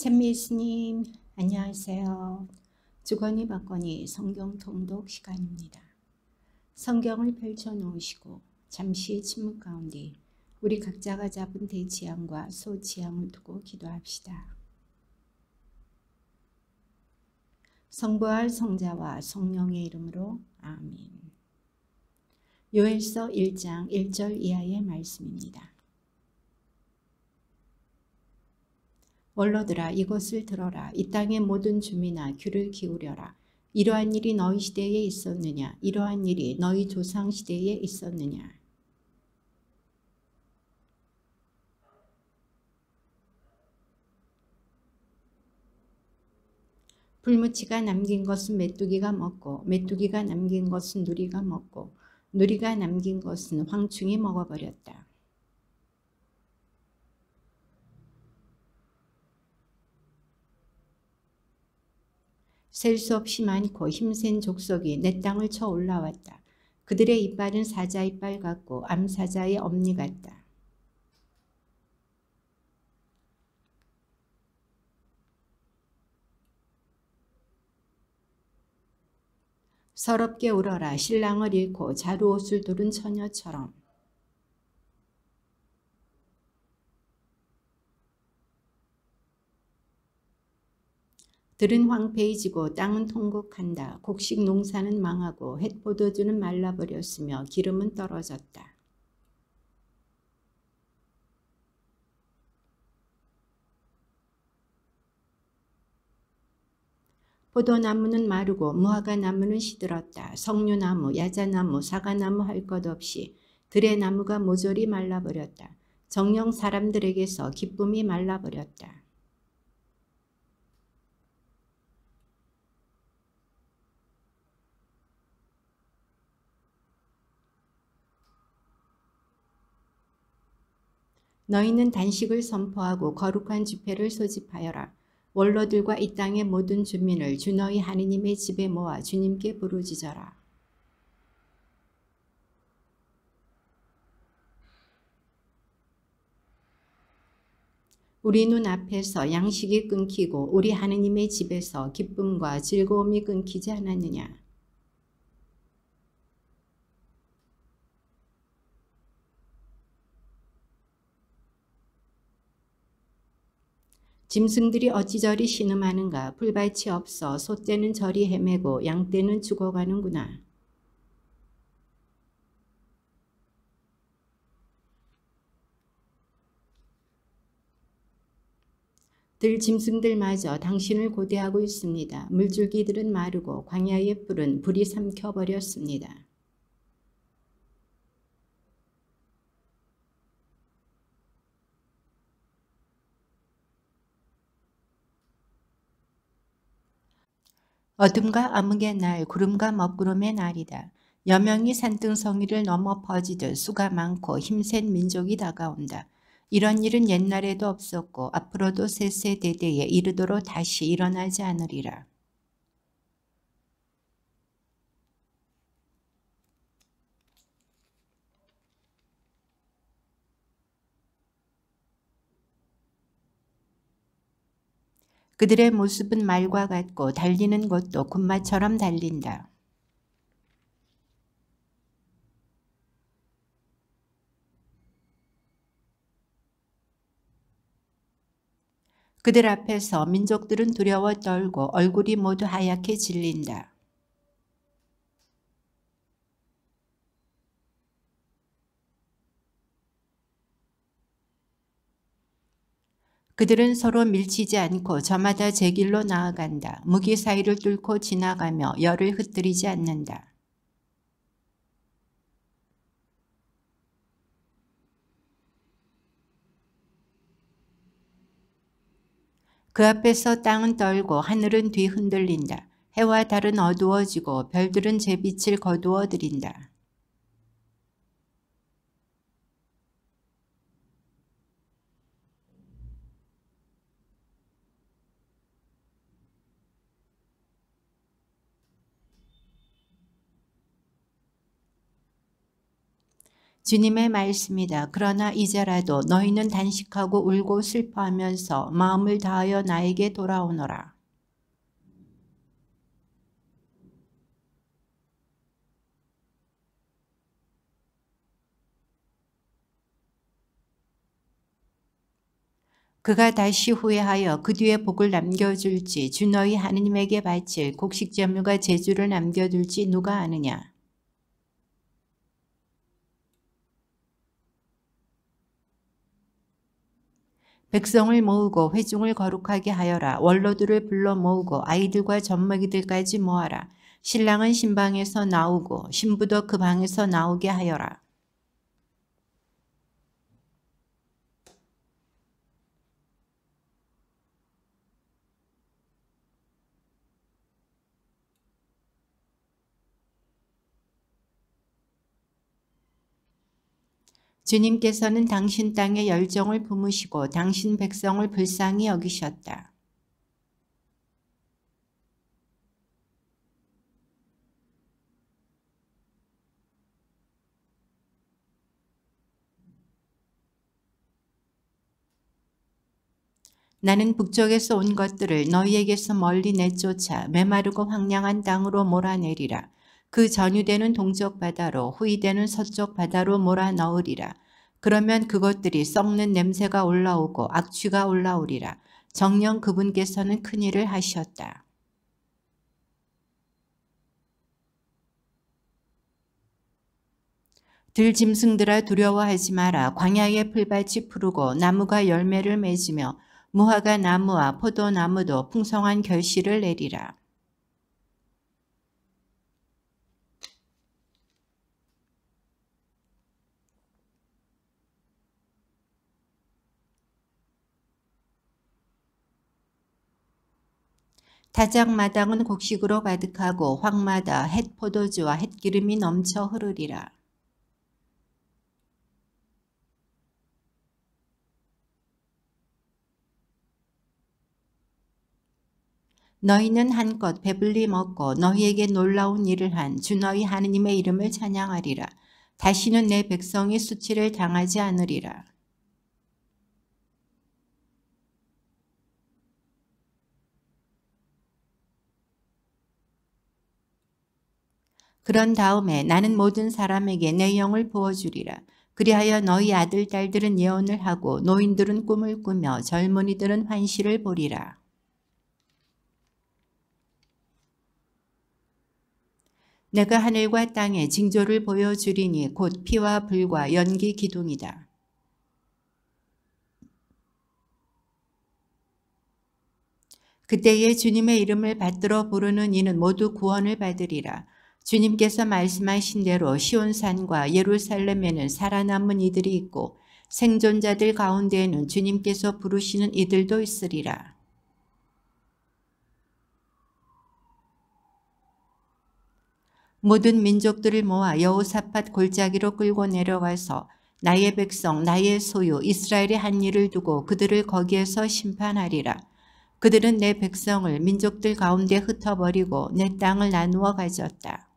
찬미스님, 안녕하세요. 주거니 받거니 성경 통독 시간입니다. 성경을 펼쳐놓으시고 잠시 침묵 가운데 우리 각자가 잡은 대지향과 소지향을 두고 기도합시다. 성부할 성자와 성령의 이름으로 아멘. 요엘서 1장 1절 이하의 말씀입니다. 원로들아 이것을 들어라. 이 땅의 모든 주민아 귀를 기울여라. 이러한 일이 너희 시대에 있었느냐? 이러한 일이 너희 조상 시대에 있었느냐? 불무치가 남긴 것은 메뚜기가 먹고 메뚜기가 남긴 것은 누리가 먹고 누리가 남긴 것은 황충이 먹어버렸다. 셀 수 없이 많고 힘센 족속이 내 땅을 쳐 올라왔다. 그들의 이빨은 사자 이빨 같고 암사자의 엄니 같다. 서럽게 울어라. 신랑을 잃고 자루옷을 두른 처녀처럼. 들은 황폐해지고 땅은 통곡한다. 곡식 농사는 망하고 햇포도주는 말라버렸으며 기름은 떨어졌다. 포도나무는 마르고 무화과 나무는 시들었다. 석류나무, 야자나무, 사과나무 할 것 없이 들의 나무가 모조리 말라버렸다. 정령 사람들에게서 기쁨이 말라버렸다. 너희는 단식을 선포하고 거룩한 집회를 소집하여라. 원로들과 이 땅의 모든 주민을 주 너희 하느님의 집에 모아 주님께 부르짖어라. 우리 눈 앞에서 양식이 끊기고 우리 하느님의 집에서 기쁨과 즐거움이 끊기지 않았느냐. 짐승들이 어찌 저리 신음하는가. 풀밭이 없어 소떼는 저리 헤매고 양떼는 죽어가는구나. 들 짐승들마저 당신을 고대하고 있습니다. 물줄기들은 마르고 광야의 뿔은 불이 삼켜버렸습니다. 어둠과 암흑의 날, 구름과 먹구름의 날이다. 여명이 산등성이를 넘어 퍼지듯 수가 많고 힘센 민족이 다가온다. 이런 일은 옛날에도 없었고 앞으로도 세세대대에 이르도록 다시 일어나지 않으리라. 그들의 모습은 말과 같고 달리는 것도 군마처럼 달린다. 그들 앞에서 민족들은 두려워 떨고 얼굴이 모두 하얗게 질린다. 그들은 서로 밀치지 않고 저마다 제 길로 나아간다. 무기 사이를 뚫고 지나가며 열을 흩뜨리지 않는다. 그 앞에서 땅은 떨고 하늘은 뒤흔들린다. 해와 달은 어두워지고 별들은 제 빛을 거두어 들인다. 주님의 말씀이다. 그러나 이제라도 너희는 단식하고 울고 슬퍼하면서 마음을 다하여 나에게 돌아오너라. 그가 다시 후회하여 그 뒤에 복을 남겨줄지 주 너희 하느님에게 바칠 곡식제물과 제주를 남겨둘지 누가 아느냐. 백성을 모으고 회중을 거룩하게 하여라. 원로들을 불러 모으고 아이들과 젖먹이들까지 모아라. 신랑은 신방에서 나오고 신부도 그 방에서 나오게 하여라. 주님께서는 당신 땅에 열정을 품으시고 당신 백성을 불쌍히 여기셨다. 나는 북쪽에서 온 것들을 너희에게서 멀리 내쫓아 메마르고 황량한 땅으로 몰아내리라. 그 전유되는 동쪽 바다로 후이되는 서쪽 바다로 몰아넣으리라. 그러면 그것들이 썩는 냄새가 올라오고 악취가 올라오리라. 정녕 그분께서는 큰일을 하셨다. 들짐승들아 두려워하지 마라. 광야의 풀밭이 푸르고 나무가 열매를 맺으며 무화과 나무와 포도나무도 풍성한 결실을 내리라. 다작마당은 곡식으로 가득하고 황마다 햇포도주와 햇기름이 넘쳐 흐르리라. 너희는 한껏 배불리 먹고 너희에게 놀라운 일을 한 주 너희 하느님의 이름을 찬양하리라. 다시는 내 백성이 수치를 당하지 않으리라. 그런 다음에 나는 모든 사람에게 내 영을 부어주리라. 그리하여 너희 아들 딸들은 예언을 하고 노인들은 꿈을 꾸며 젊은이들은 환시를 보리라. 내가 하늘과 땅에 징조를 보여주리니 곧 피와 불과 연기 기둥이다. 그때에 주님의 이름을 받들어 부르는 이는 모두 구원을 받으리라. 주님께서 말씀하신 대로 시온산과 예루살렘에는 살아남은 이들이 있고 생존자들 가운데에는 주님께서 부르시는 이들도 있으리라. 모든 민족들을 모아 여호사밧 골짜기로 끌고 내려가서 나의 백성 나의 소유 이스라엘의 한 일을 두고 그들을 거기에서 심판하리라. 그들은 내 백성을 민족들 가운데 흩어버리고 내 땅을 나누어 가졌다.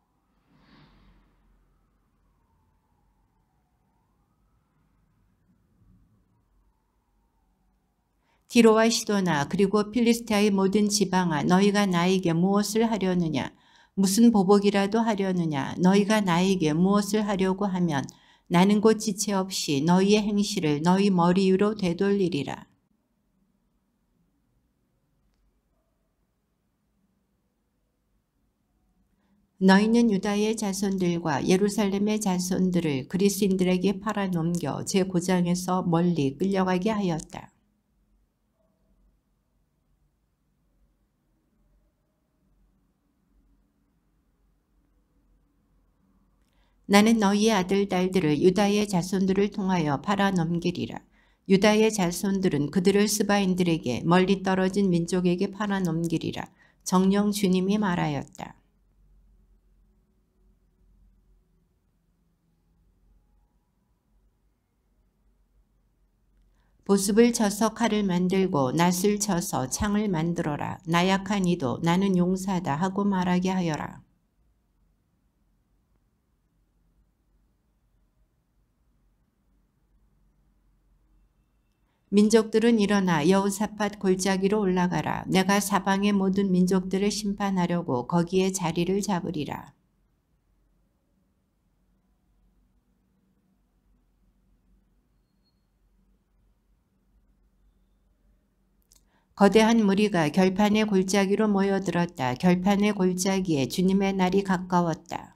디로와 시도나 그리고 필리스티아의 모든 지방아 너희가 나에게 무엇을 하려느냐 무슨 보복이라도 하려느냐 너희가 나에게 무엇을 하려고 하면 나는 곧 지체 없이 너희의 행실을 너희 머리 위로 되돌리리라. 너희는 유다의 자손들과 예루살렘의 자손들을 그리스인들에게 팔아넘겨 제 고장에서 멀리 끌려가게 하였다. 나는 너희의 아들 딸들을 유다의 자손들을 통하여 팔아넘기리라. 유다의 자손들은 그들을 스바인들에게 멀리 떨어진 민족에게 팔아넘기리라. 정녕 주님이 말하였다. 보습을 쳐서 칼을 만들고 낫을 쳐서 창을 만들어라. 나약한 이도 나는 용사다 하고 말하게 하여라. 민족들은 일어나 여호사밧 골짜기로 올라가라. 내가 사방의 모든 민족들을 심판하려고 거기에 자리를 잡으리라. 거대한 무리가 결판의 골짜기로 모여들었다. 결판의 골짜기에 주님의 날이 가까웠다.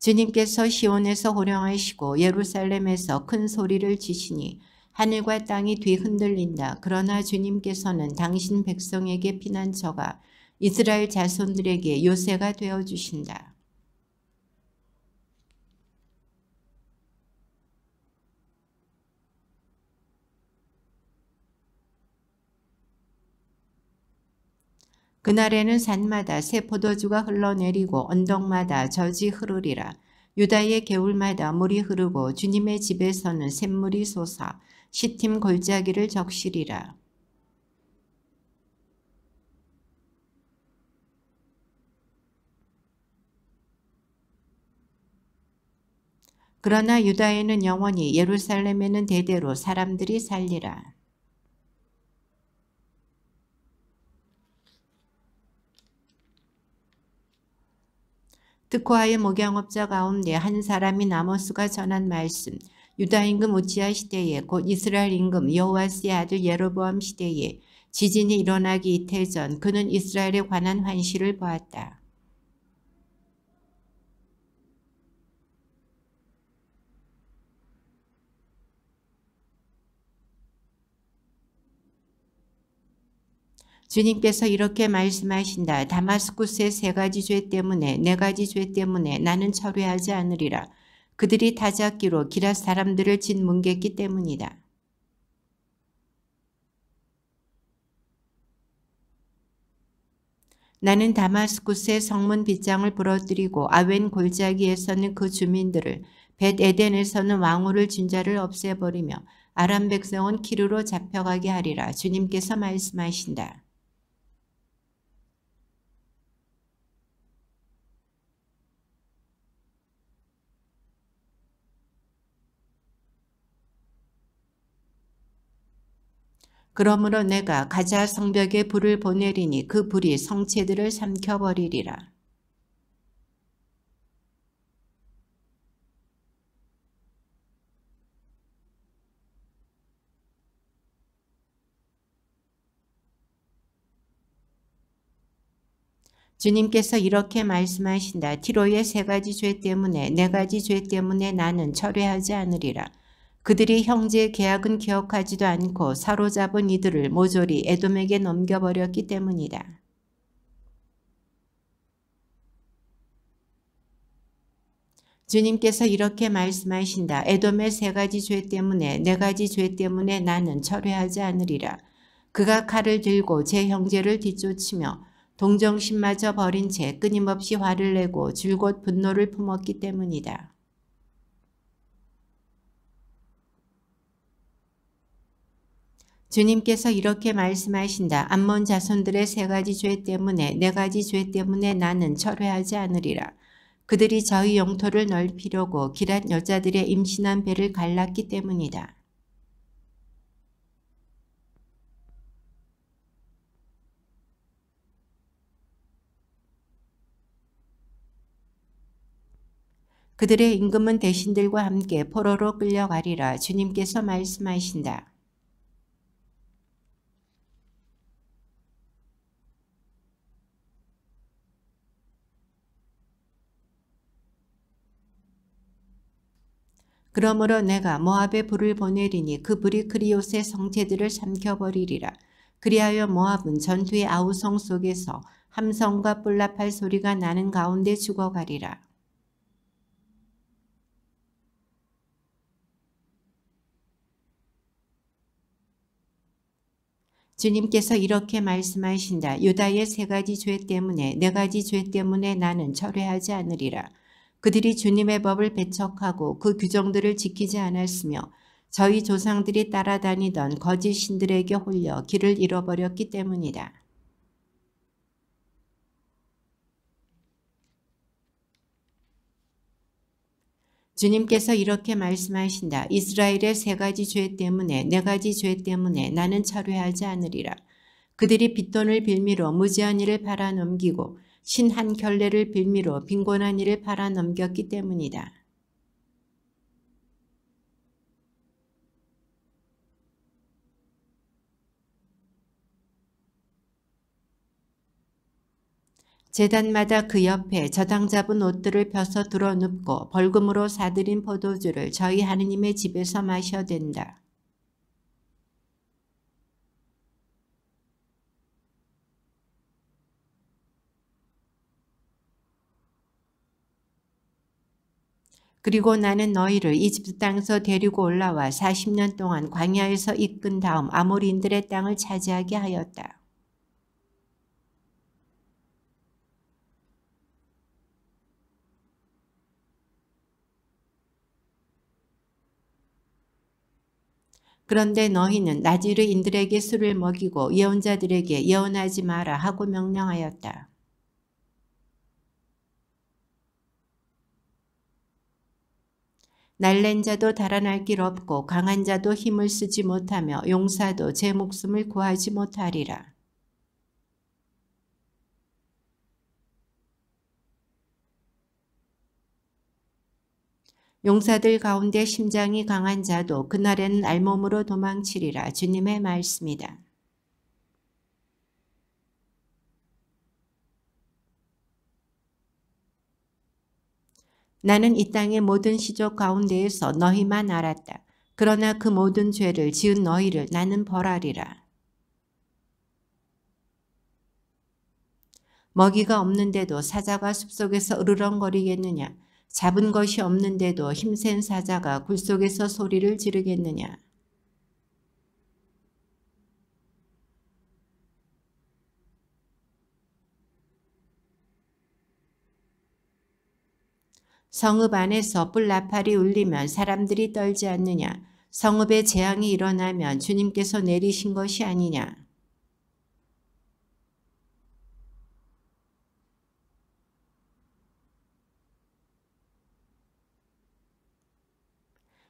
주님께서 시온에서 호령하시고 예루살렘에서 큰 소리를 치시니 하늘과 땅이 뒤흔들린다. 그러나 주님께서는 당신 백성에게 피난처가 이스라엘 자손들에게 요새가 되어주신다. 그날에는 산마다 새 포도주가 흘러내리고 언덕마다 젖이 흐르리라. 유다의 개울마다 물이 흐르고 주님의 집에서는 샘물이 솟아 시팀 골짜기를 적시리라. 그러나 유다에는 영원히 예루살렘에는 대대로 사람들이 살리라. 특호하의 목양업자 가운데 한 사람이 나모스가 전한 말씀. 유다 임금 우지야 시대에 곧 이스라엘 임금 여호아스의 아들 예로보암 시대에 지진이 일어나기 이틀 전 그는 이스라엘에 관한 환시를 보았다. 주님께서 이렇게 말씀하신다. 다마스쿠스의 세 가지 죄 때문에 네 가지 죄 때문에 나는 철회하지 않으리라. 그들이 타작기로 기랏 사람들을 짓뭉갰기 때문이다. 나는 다마스쿠스의 성문 빗장을 부러뜨리고 아웬 골짜기에서는 그 주민들을 벳 에덴에서는 왕후를 준 자를 없애버리며 아람 백성은 키루로 잡혀가게 하리라. 주님께서 말씀하신다. 그러므로 내가 가자 성벽에 불을 보내리니 그 불이 성체들을 삼켜버리리라. 주님께서 이렇게 말씀하신다. 티로의 세 가지 죄 때문에 네 가지 죄 때문에 나는 철회하지 않으리라. 그들이 형제의 계약은 기억하지도 않고 사로잡은 이들을 모조리 에돔에게 넘겨버렸기 때문이다. 주님께서 이렇게 말씀하신다. 에돔의 세 가지 죄 때문에 네 가지 죄 때문에 나는 철회하지 않으리라. 그가 칼을 들고 제 형제를 뒤쫓으며 동정심마저 버린 채 끊임없이 화를 내고 줄곧 분노를 품었기 때문이다. 주님께서 이렇게 말씀하신다. 암몬 자손들의 세 가지 죄 때문에 네 가지 죄 때문에 나는 철회하지 않으리라. 그들이 저희 영토를 넓히려고 기랏 여자들의 임신한 배를 갈랐기 때문이다. 그들의 임금은 대신들과 함께 포로로 끌려가리라. 주님께서 말씀하신다. 그러므로 내가 모압에 불을 보내리니 그 불이 그리옷의 성체들을 삼켜버리리라. 그리하여 모압은 전투의 아우성 속에서 함성과 뿔나팔 소리가 나는 가운데 죽어가리라. 주님께서 이렇게 말씀하신다. 유다의 세 가지 죄 때문에 네 가지 죄 때문에 나는 철회하지 않으리라. 그들이 주님의 법을 배척하고 그 규정들을 지키지 않았으며 저희 조상들이 따라다니던 거짓 신들에게 홀려 길을 잃어버렸기 때문이다. 주님께서 이렇게 말씀하신다. 이스라엘의 세 가지 죄 때문에, 네 가지 죄 때문에 나는 철회하지 않으리라. 그들이 빚돈을 빌미로 무지한 일을 팔아넘기고 신 한 켤레를 빌미로 빈곤한 일을 팔아넘겼기 때문이다. 제단마다 그 옆에 저당 잡은 옷들을 펴서 드러눕고 벌금으로 사들인 포도주를 저희 하느님의 집에서 마셔댄다. 그리고 나는 너희를 이집트 땅에서 데리고 올라와 40년 동안 광야에서 이끈 다음 아모리인들의 땅을 차지하게 하였다. 그런데 너희는 나지르인들에게 술을 먹이고 예언자들에게 예언하지 마라 하고 명령하였다. 날랜 자도 달아날 길 없고 강한 자도 힘을 쓰지 못하며 용사도 제 목숨을 구하지 못하리라. 용사들 가운데 심장이 강한 자도 그날에는 알몸으로 도망치리라. 주님의 말씀이다. 나는 이 땅의 모든 시족 가운데에서 너희만 알았다. 그러나 그 모든 죄를 지은 너희를 나는 벌하리라. 먹이가 없는데도 사자가 숲속에서 으르렁거리겠느냐? 잡은 것이 없는데도 힘센 사자가 굴속에서 소리를 지르겠느냐? 성읍 안에서 뿔나팔이 울리면 사람들이 떨지 않느냐? 성읍에 재앙이 일어나면 주님께서 내리신 것이 아니냐?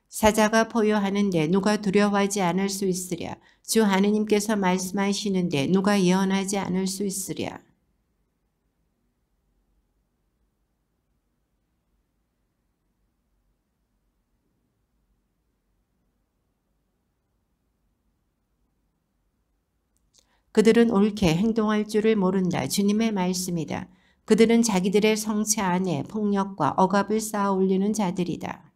사자가 포효하는데 누가 두려워하지 않을 수 있으랴? 주 하느님께서 말씀하시는데 누가 예언하지 않을 수 있으랴? 그들은 옳게 행동할 줄을 모른다. 주님의 말씀이다. 그들은 자기들의 성체 안에 폭력과 억압을 쌓아 올리는 자들이다.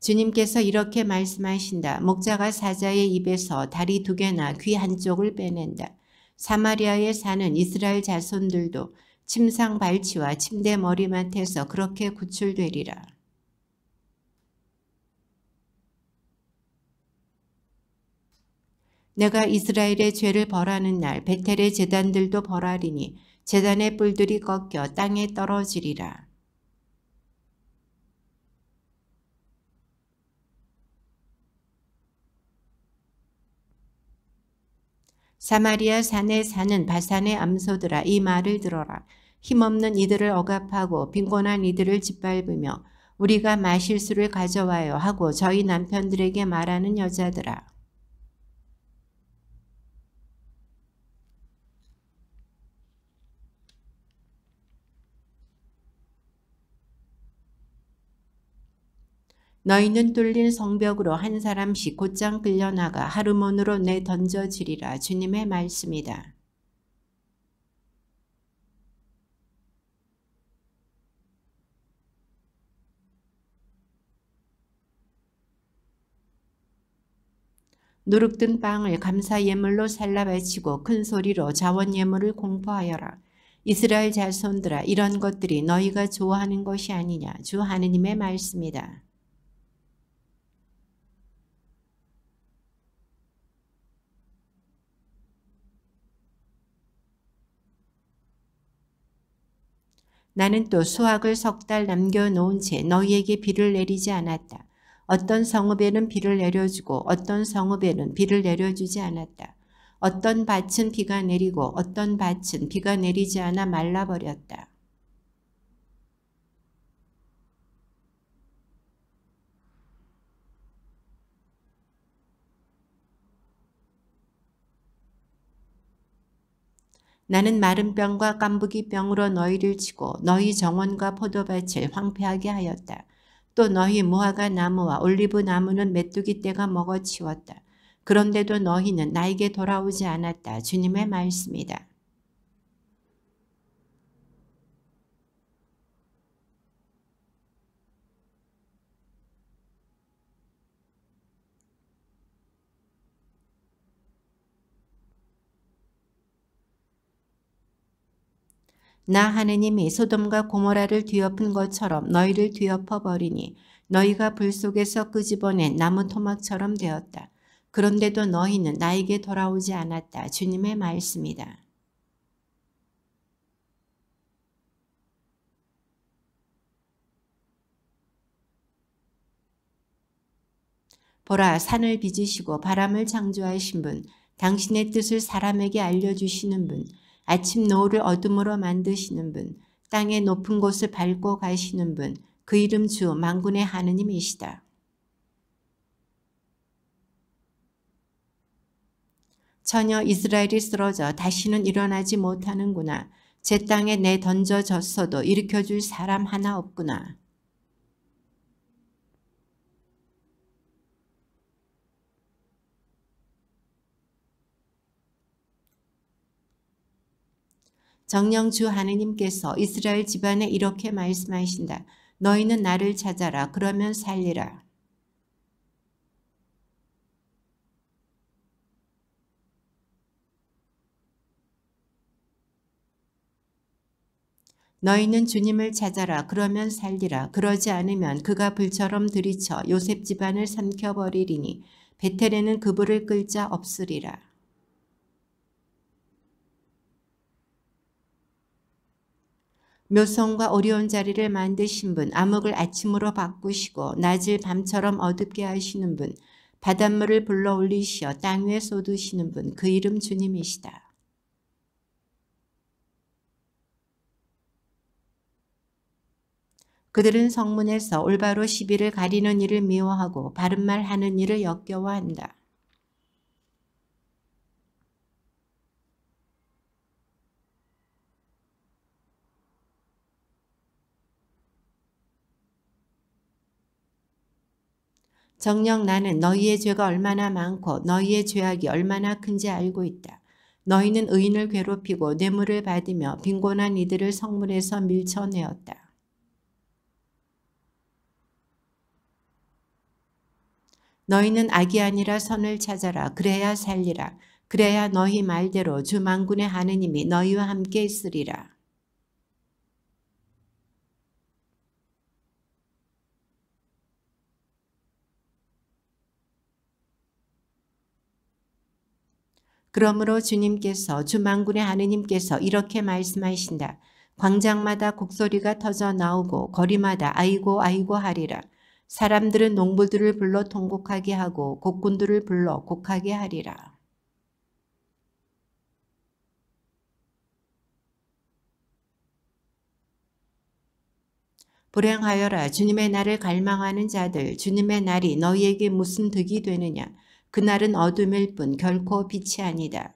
주님께서 이렇게 말씀하신다. 목자가 사자의 입에서 다리 2개나 귀 한쪽을 빼낸다. 사마리아에 사는 이스라엘 자손들도 침상 발치와 침대 머리맡에서 그렇게 구출되리라. 내가 이스라엘의 죄를 벌하는 날 베텔의 제단들도 벌하리니 제단의 뿔들이 꺾여 땅에 떨어지리라. 사마리아 산에 사는 바산의 암소들아 이 말을 들어라. 힘없는 이들을 억압하고 빈곤한 이들을 짓밟으며 우리가 마실 수를 가져와요 하고 저희 남편들에게 말하는 여자들아. 너희는 뚫린 성벽으로 한 사람씩 곧장 끌려나가 하르몬으로 내던져지리라. 주님의 말씀이다. 누룩든 빵을 감사 예물로 살라 바치고 큰 소리로 자원 예물을 공포하여라. 이스라엘 자손들아 이런 것들이 너희가 좋아하는 것이 아니냐. 주 하느님의 말씀이다. 나는 또 수확을 3달 남겨놓은 채 너희에게 비를 내리지 않았다. 어떤 성읍에는 비를 내려주고 어떤 성읍에는 비를 내려주지 않았다. 어떤 밭은 비가 내리고 어떤 밭은 비가 내리지 않아 말라버렸다. 나는 마른 뼈과 깐부기 뼈로 너희를 치고 너희 정원과 포도밭을 황폐하게 하였다. 또 너희 무화과 나무와 올리브 나무는 메뚜기 떼가 먹어치웠다. 그런데도 너희는 나에게 돌아오지 않았다. 주님의 말씀이다. 나 하느님이 소돔과 고모라를 뒤엎은 것처럼 너희를 뒤엎어 버리니 너희가 불 속에서 끄집어낸 나무 토막처럼 되었다. 그런데도 너희는 나에게 돌아오지 않았다. 주님의 말씀이다. 보라, 산을 빚으시고 바람을 창조하신 분, 당신의 뜻을 사람에게 알려주시는 분, 아침 노을을 어둠으로 만드시는 분, 땅의 높은 곳을 밟고 가시는 분, 그 이름 주 만군의 하느님이시다. 처녀 이스라엘이 쓰러져 다시는 일어나지 못하는구나. 제 땅에 내 던져졌어도 일으켜줄 사람 하나 없구나. 정령 주 하느님께서 이스라엘 집안에 이렇게 말씀하신다. 너희는 나를 찾아라. 그러면 살리라. 너희는 주님을 찾아라. 그러면 살리라. 그러지 않으면 그가 불처럼 들이쳐 요셉 집안을 삼켜버리리니 베텔에는 그불을 끌 자 없으리라. 묘성과 어려운 자리를 만드신 분, 암흑을 아침으로 바꾸시고 낮을 밤처럼 어둡게 하시는 분, 바닷물을 불러 올리시어 땅 위에 쏟으시는 분, 그 이름 주님이시다. 그들은 성문에서 올바로 시비를 가리는 일을 미워하고 바른 말 하는 일을 역겨워한다. 정녕 나는 너희의 죄가 얼마나 많고 너희의 죄악이 얼마나 큰지 알고 있다. 너희는 의인을 괴롭히고 뇌물을 받으며 빈곤한 이들을 성문에서 밀쳐내었다. 너희는 악이 아니라 선을 찾아라. 그래야 살리라. 그래야 너희 말대로 주 만군의 하느님이 너희와 함께 있으리라. 그러므로 주님께서 주 만군의 하느님께서 이렇게 말씀하신다. 광장마다 곡소리가 터져 나오고 거리마다 아이고 아이고 하리라. 사람들은 농부들을 불러 통곡하게 하고 곡군들을 불러 곡하게 하리라. 불행하여라. 주님의 날을 갈망하는 자들, 주님의 날이 너희에게 무슨 득이 되느냐. 그날은 어둠일 뿐 결코 빛이 아니다.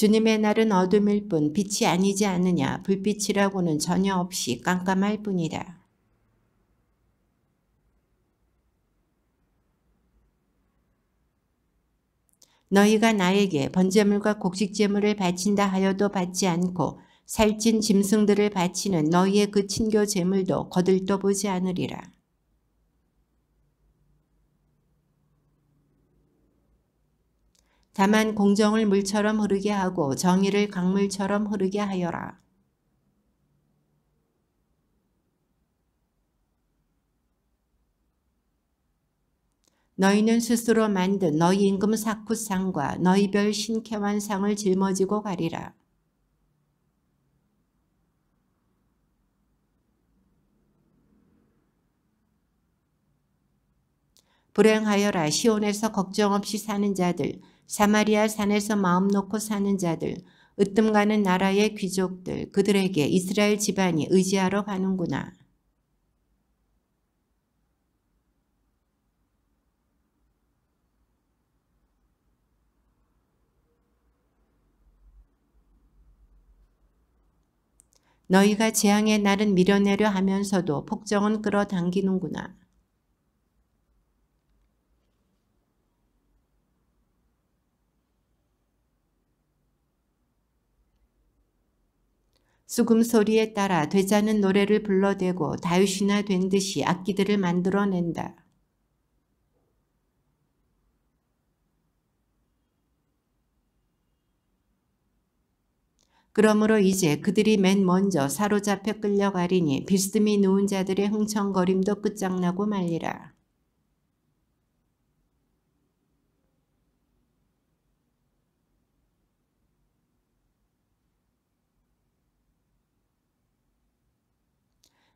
주님의 날은 어둠일 뿐 빛이 아니지 않느냐. 불빛이라고는 전혀 없이 깜깜할 뿐이다. 너희가 나에게 번제물과 곡식제물을 바친다 하여도 받지 않고 살찐 짐승들을 바치는 너희의 그 친교 제물도 거들떠 보지 않으리라. 다만 공정을 물처럼 흐르게 하고 정의를 강물처럼 흐르게 하여라. 너희는 스스로 만든 너희 임금 사쿠상과 너희 별 신케완상을 짊어지고 가리라. 불행하여라 시온에서 걱정 없이 사는 자들, 사마리아 산에서 마음 놓고 사는 자들, 으뜸 가는 나라의 귀족들, 그들에게 이스라엘 집안이 의지하러 가는구나. 너희가 재앙의 날은 밀어내려 하면서도 폭정은 끌어당기는구나. 수금 소리에 따라 되자는 노래를 불러대고 다윗이나 된 듯이 악기들을 만들어낸다. 그러므로 이제 그들이 맨 먼저 사로잡혀 끌려가리니 비스듬히 누운 자들의 흥청거림도 끝장나고 말리라.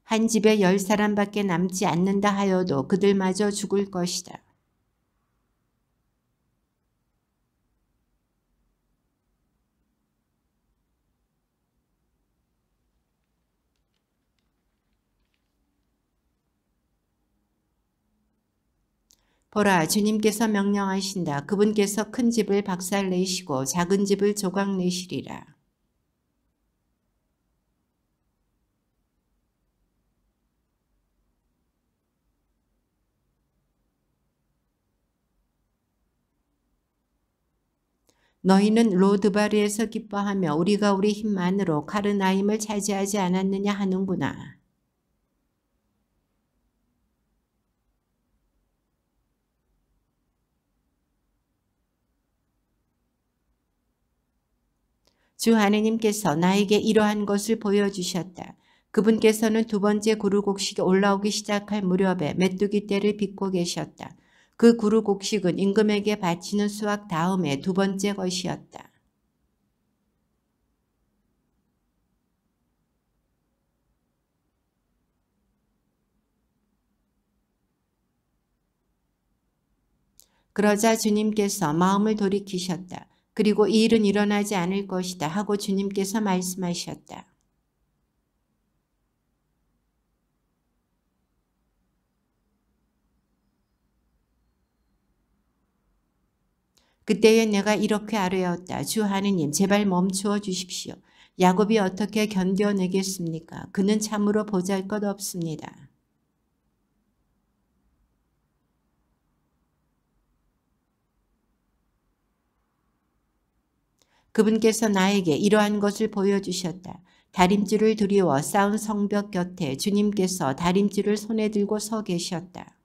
한 집에 10사람밖에 남지 않는다 하여도 그들마저 죽을 것이다. 보라, 주님께서 명령하신다. 그분께서 큰 집을 박살내시고 작은 집을 조각내시리라. 너희는 로드바르에서 기뻐하며 우리가 우리 힘만으로 카르나임을 차지하지 않았느냐 하는구나. 주 하느님께서 나에게 이러한 것을 보여주셨다. 그분께서는 두 번째 구루곡식이 올라오기 시작할 무렵에 메뚜기 떼를 빚고 계셨다. 그 구루곡식은 임금에게 바치는 수확 다음에 두 번째 것이었다. 그러자 주님께서 마음을 돌이키셨다. 그리고 이 일은 일어나지 않을 것이다 하고 주님께서 말씀하셨다. 그때에 내가 이렇게 아뢰었다. 주 하느님 제발 멈추어 주십시오. 야곱이 어떻게 견뎌내겠습니까? 그는 참으로 보잘것없습니다. 그분께서 나에게 이러한 것을 보여주셨다. 다림줄을 두리워 쌓은 성벽 곁에 주님께서 다림줄을 손에 들고 서 계셨다.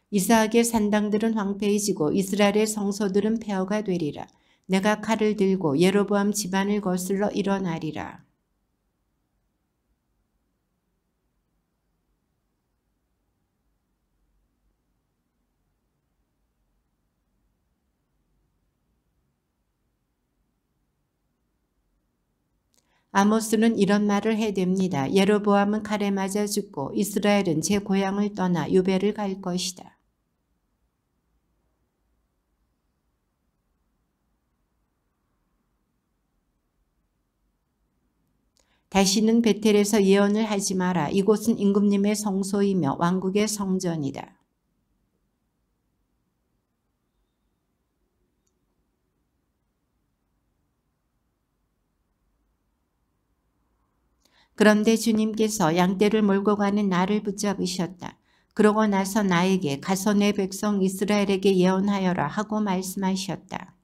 이스라엘의 산당들은 황폐해지고 이스라엘의 성소들은 폐허가 되리라. 내가 칼을 들고 예로보암 집안을 거슬러 일어나리라. 아모스는 이런 말을 해댑니다. 예로보암은 칼에 맞아 죽고 이스라엘은 제 고향을 떠나 유배를 갈 것이다. 다시는 베텔에서 예언을 하지 마라. 이곳은 임금님의 성소이며 왕국의 성전이다. 그런데 주님께서 양떼를 몰고 가는 나를 붙잡으셨다. 그러고 나서 나에게 가서 내 백성 이스라엘에게 예언하여라 하고 말씀하셨다.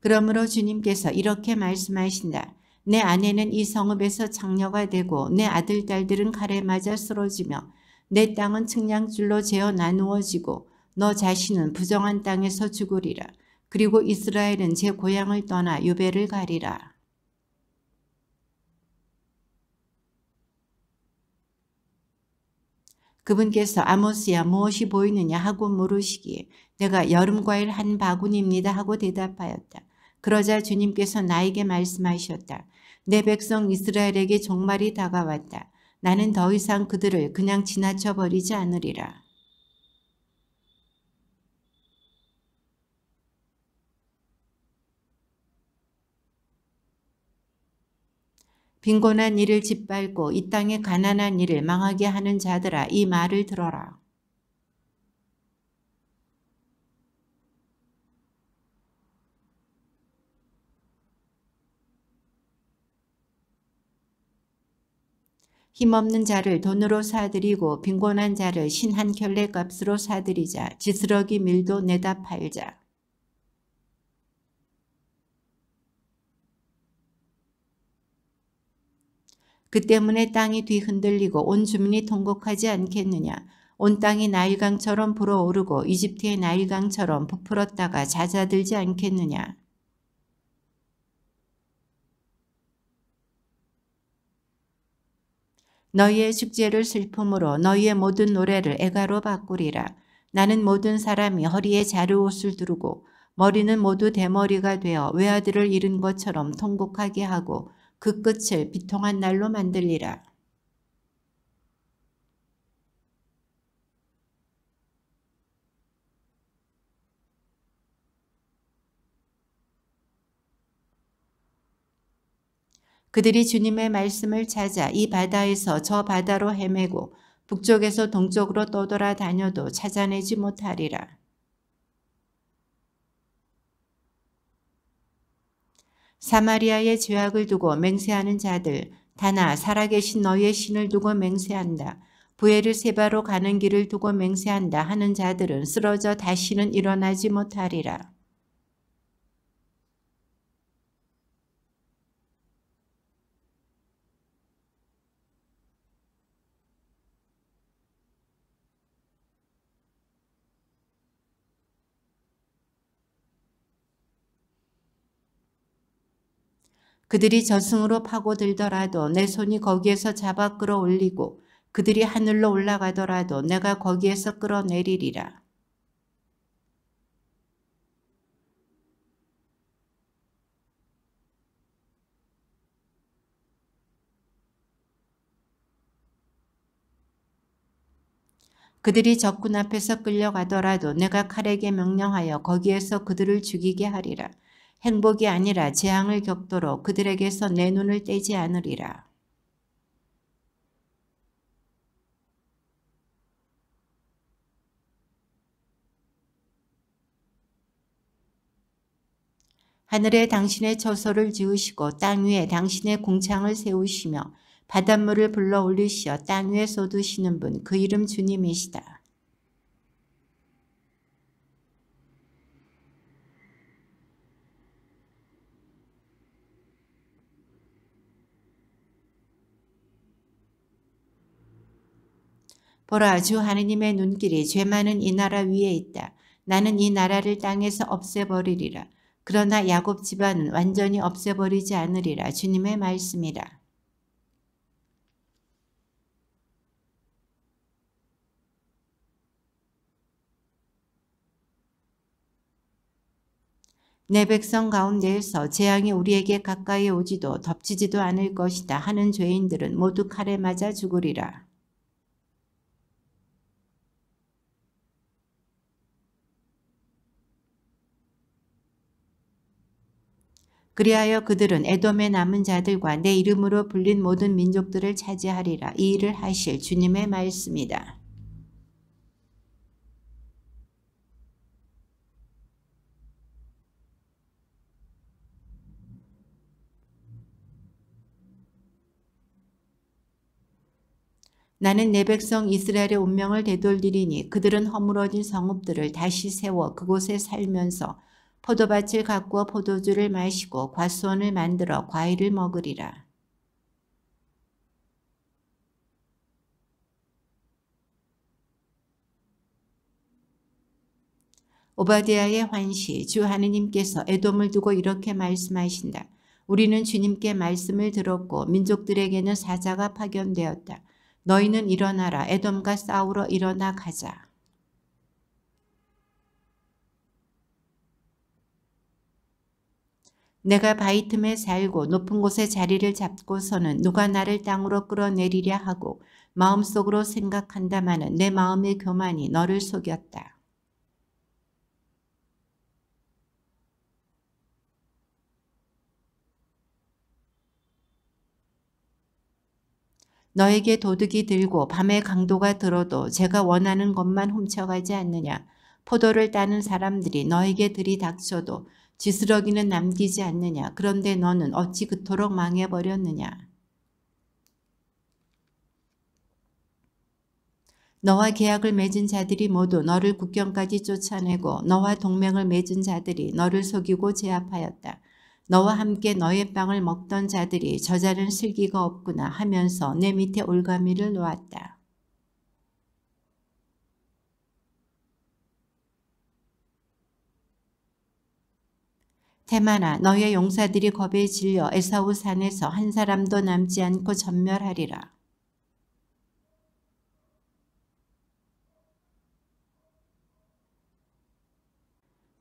그러므로 주님께서 이렇게 말씀하신다. 내 아내는 이 성읍에서 창녀가 되고 내 아들 딸들은 칼에 맞아 쓰러지며 내 땅은 측량줄로 재어 나누어지고 너 자신은 부정한 땅에서 죽으리라. 그리고 이스라엘은 제 고향을 떠나 유배를 가리라. 그분께서 아모스야 무엇이 보이느냐 하고 물으시기에 내가 여름과일 한 바구니입니다 하고 대답하였다. 그러자 주님께서 나에게 말씀하셨다. 내 백성 이스라엘에게 종말이 다가왔다. 나는 더 이상 그들을 그냥 지나쳐 버리지 않으리라. 빈곤한 이를 짓밟고 이 땅의 가난한 이를 망하게 하는 자들아 이 말을 들어라. 힘없는 자를 돈으로 사들이고 빈곤한 자를 신 한 켤레 값으로 사들이자. 지스러기 밀도 내다 팔자. 그 때문에 땅이 뒤흔들리고 온 주민이 통곡하지 않겠느냐. 온 땅이 나일강처럼 불어오르고 이집트의 나일강처럼 부풀었다가 잦아들지 않겠느냐. 너희의 축제를 슬픔으로 너희의 모든 노래를 애가로 바꾸리라. 나는 모든 사람이 허리에 자루옷을 두르고 머리는 모두 대머리가 되어 외아들을 잃은 것처럼 통곡하게 하고 그 끝을 비통한 날로 만들리라. 그들이 주님의 말씀을 찾아 이 바다에서 저 바다로 헤매고 북쪽에서 동쪽으로 떠돌아다녀도 찾아내지 못하리라. 사마리아의 죄악을 두고 맹세하는 자들, 다나 살아계신 너희의 신을 두고 맹세한다. 부에르세바로 가는 길을 두고 맹세한다 하는 자들은 쓰러져 다시는 일어나지 못하리라. 그들이 저승으로 파고들더라도 내 손이 거기에서 잡아 끌어올리고 그들이 하늘로 올라가더라도 내가 거기에서 끌어내리리라. 그들이 적군 앞에서 끌려가더라도 내가 칼에게 명령하여 거기에서 그들을 죽이게 하리라. 행복이 아니라 재앙을 겪도록 그들에게서 내 눈을 떼지 않으리라. 하늘에 당신의 처소를 지으시고 땅 위에 당신의 궁창을 세우시며 바닷물을 불러 올리시어 땅 위에 쏟으시는 분, 그 이름 주님이시다. 보라, 주 하느님의 눈길이 죄 많은 이 나라 위에 있다. 나는 이 나라를 땅에서 없애버리리라. 그러나 야곱 집안은 완전히 없애버리지 않으리라. 주님의 말씀이라. 내 백성 가운데에서 재앙이 우리에게 가까이 오지도 덮치지도 않을 것이다 하는 죄인들은 모두 칼에 맞아 죽으리라. 그리하여 그들은 에돔의 남은 자들과 내 이름으로 불린 모든 민족들을 차지하리라. 이 일을 하실 주님의 말씀이다. 나는 내 백성 이스라엘의 운명을 되돌리리니 그들은 허물어진 성읍들을 다시 세워 그곳에 살면서 포도밭을 가꾸어 포도주를 마시고 과수원을 만들어 과일을 먹으리라. 오바댜의 환시, 주 하느님께서 에돔을 두고 이렇게 말씀하신다. 우리는 주님께 말씀을 들었고 민족들에게는 사자가 파견되었다. 너희는 일어나라. 에돔과 싸우러 일어나 가자. 내가 바위 틈에 살고 높은 곳에 자리를 잡고서는 누가 나를 땅으로 끌어내리랴 하고 마음속으로 생각한다마는 내 마음의 교만이 너를 속였다. 너에게 도둑이 들고 밤의 강도가 들어도 제가 원하는 것만 훔쳐가지 않느냐. 포도를 따는 사람들이 너에게 들이닥쳐도 지스러기는 남기지 않느냐. 그런데 너는 어찌 그토록 망해버렸느냐. 너와 계약을 맺은 자들이 모두 너를 국경까지 쫓아내고 너와 동맹을 맺은 자들이 너를 속이고 제압하였다. 너와 함께 너의 빵을 먹던 자들이 저자는 슬기가 없구나 하면서 내 밑에 올가미를 놓았다. 테만아, 너의 용사들이 겁에 질려 에사우 산에서 한 사람도 남지 않고 전멸하리라.